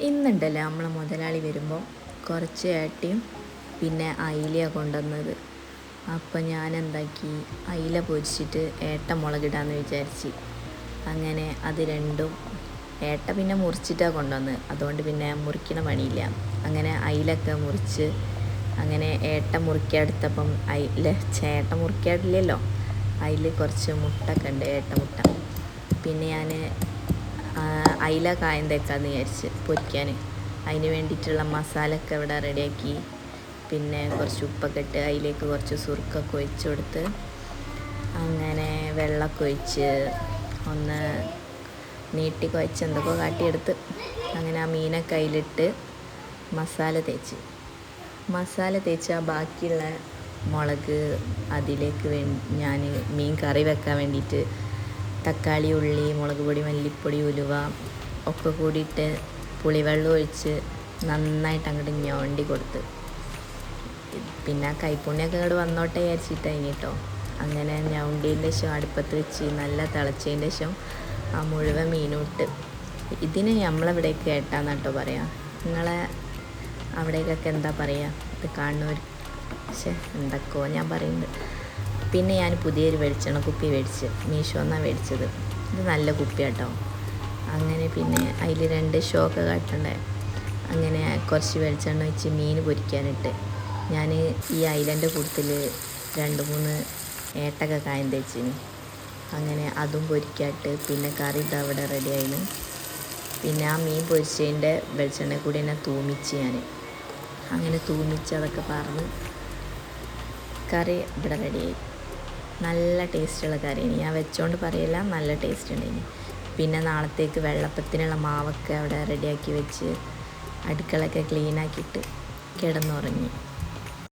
ഇന്നുണ്ടല്ലോ നമ്മളെ മുതലാളി വരുമ്പോൾ കുറച്ച് ഏട്ടയും പിന്നെ അയിലയാണ് കൊണ്ടുവന്നത്. അപ്പം ഞാൻ എന്താക്കി, അയില പൊരിച്ചിട്ട് ഏട്ട മുളകിടാന്ന് വിചാരിച്ച്. അങ്ങനെ അത് രണ്ടും ഏട്ട പിന്നെ മുറിച്ചിട്ടാണ് കൊണ്ടുവന്നത്, അതുകൊണ്ട് പിന്നെ മുറിക്കണ പണിയില്ല. അങ്ങനെ അയിലൊക്കെ മുറിച്ച് അങ്ങനെ ഏട്ട മുറിക്കാടുത്തപ്പം ഏട്ട മുറിക്കാടില്ലല്ലോ, അതിൽ കുറച്ച് മുട്ടൊക്കെ ഉണ്ട്, ഏട്ട മുട്ട. പിന്നെ ഞാൻ അയില കായം തേക്കാമെന്ന് വിചാരിച്ച് പൊരിക്കാൻ. അതിന് വേണ്ടിയിട്ടുള്ള മസാലയൊക്കെ ഇവിടെ റെഡിയാക്കി. പിന്നെ കുറച്ച് ഉപ്പൊക്കെ ഇട്ട് അതിലേക്ക് കുറച്ച് സുർക്കൊക്കെ ഒഴിച്ച് കൊടുത്ത് അങ്ങനെ വെള്ളമൊക്കെ ഒഴിച്ച് ഒന്ന് നീട്ടി കുഴച്ച് എന്തൊക്കെ കാട്ടിയെടുത്ത് അങ്ങനെ ആ മീനൊക്കെ അതിലിട്ട് മസാല തേച്ച് ആ ബാക്കിയുള്ള മുളക് അതിലേക്ക് ഞാൻ മീൻ കറി വെക്കാൻ വേണ്ടിയിട്ട് തക്കാളി, ഉള്ളി, മുളക് പൊടി, മല്ലിപ്പൊടി, ഉലുവ ഒക്കെ കൂടിയിട്ട് പുളിവെള്ളം ഒഴിച്ച് നന്നായിട്ട് അങ്ങോട്ട് ഞോണ്ടി കൊടുത്ത്. പിന്നെ ആ കൈപ്പുണ്യൊക്കെ അങ്ങോട്ട് വന്നോട്ടെ വിചാരിച്ചിട്ടാണ് കേട്ടോ. അങ്ങനെ ഞൗണ്ടിൻ്റെ ശേഷം അടുപ്പത്ത് വെച്ച് നല്ല തിളച്ചതിൻ്റെ ശേഷം ആ മുഴുവൻ മീനും ഇട്ട്. ഇതിന് നമ്മളെവിടേക്ക് ഏട്ടാന്ന് കേട്ടോ പറയാം. നിങ്ങളെ അവിടേക്കൊക്കെ എന്താ പറയുക? ഇത് കാണുന്നവർ പക്ഷേ എന്തൊക്കെയോ ഞാൻ പറയുന്നുണ്ട്. പിന്നെ ഞാൻ പുതിയൊരു വെളിച്ചെണ്ണ കുപ്പി മേടിച്ച്, മീഷോന്നാണ് മേടിച്ചത്. ഇത് നല്ല കുപ്പിയാട്ടോ. അങ്ങനെ പിന്നെ അതിൽ 2 ഷോക്ക് കാട്ടണ്ടേ. അങ്ങനെ കുറച്ച് വെളിച്ചെണ്ണ വെച്ച് മീൻ പൊരിക്കാനിട്ട് ഞാൻ ഈ അയിലൻ്റെ കൂട്ടത്തിൽ 2-3 ഏട്ടൊക്കെ കായം തേച്ചിന്. അങ്ങനെ അതും പൊരിക്കാട്ട് പിന്നെ കറി ഇത് അവിടെ റെഡി ആയിന്. പിന്നെ ആ മീൻ പൊരിച്ചതിൻ്റെ വെളിച്ചെണ്ണ കൂടി തന്നെ തൂമിച്ച് ഞാൻ അങ്ങനെ തൂമിച്ച് അതൊക്കെ പറഞ്ഞ് കറി ഇവിടെ റെഡിയായി. നല്ല ടേസ്റ്റുള്ള കറിയാണ്, ഞാൻ വെച്ചോണ്ട് പറയില്ല, നല്ല ടേസ്റ്റ് ഉണ്ടായിന്. പിന്നെ നാളത്തേക്ക് വെള്ളപ്പത്തിനുള്ള മാവൊക്കെ അവിടെ റെഡിയാക്കി വെച്ച് അടുക്കളയൊക്കെ ക്ലീനാക്കിയിട്ട് കിടന്നുറങ്ങി.